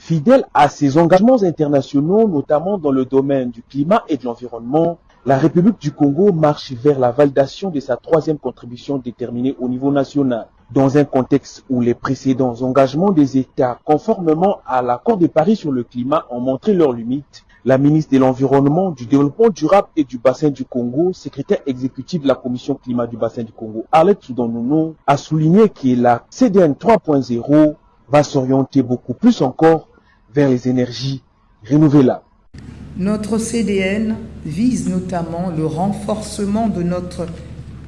Fidèle à ses engagements internationaux, notamment dans le domaine du climat et de l'environnement, la République du Congo marche vers la validation de sa 3e contribution déterminée au niveau national. Dans un contexte où les précédents engagements des États conformément à l'accord de Paris sur le climat ont montré leurs limites, la ministre de l'Environnement, du Développement durable et du Bassin du Congo, secrétaire exécutive de la Commission climat du Bassin du Congo, Arlette Soudan-Nounou, a souligné que la CDN 3.0 va s'orienter beaucoup plus encore vers les énergies renouvelables. Notre CDN vise notamment le renforcement de notre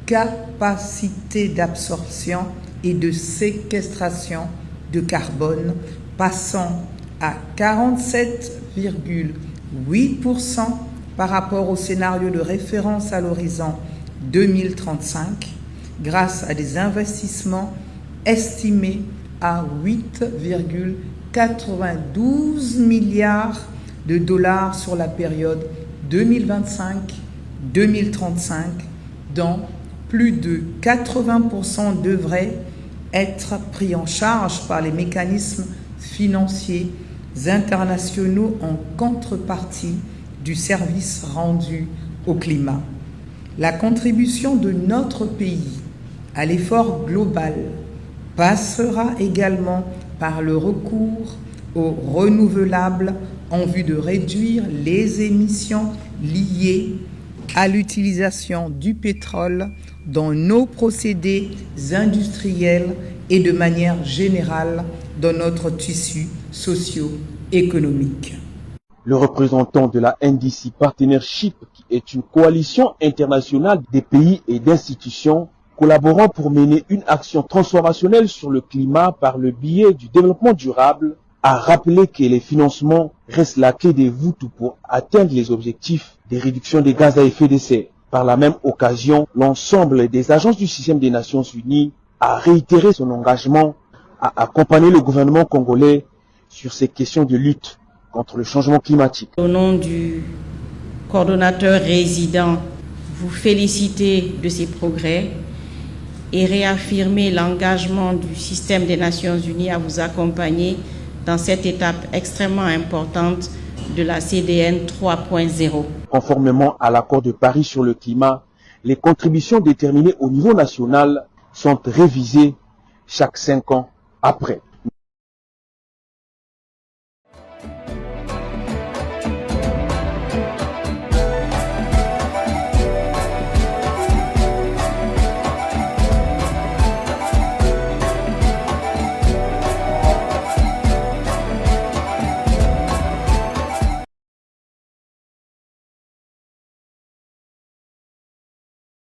capacité d'absorption et de séquestration de carbone, passant à 47,8% par rapport au scénario de référence à l'horizon 2035, grâce à des investissements estimés à 8,92 milliards de dollars sur la période 2025-2035, dont plus de 80% devraient être pris en charge par les mécanismes financiers internationaux en contrepartie du service rendu au climat. La contribution de notre pays à l'effort global passera également par le recours aux renouvelables en vue de réduire les émissions liées à l'utilisation du pétrole dans nos procédés industriels et de manière générale dans notre tissu socio-économique. Le représentant de la NDC Partnership, qui est une coalition internationale des pays et d'institutions collaborant pour mener une action transformationnelle sur le climat par le biais du développement durable, a rappelé que les financements restent la clé de voûte pour atteindre les objectifs de réduction des gaz à effet de serre. Par la même occasion, l'ensemble des agences du système des Nations Unies a réitéré son engagement à accompagner le gouvernement congolais sur ces questions de lutte contre le changement climatique. Au nom du coordonnateur résident, vous féliciter de ces progrès et réaffirmer l'engagement du système des Nations Unies à vous accompagner dans cette étape extrêmement importante de la CDN 3.0. Conformément à l'accord de Paris sur le climat, les contributions déterminées au niveau national sont révisées chaque 5 ans après.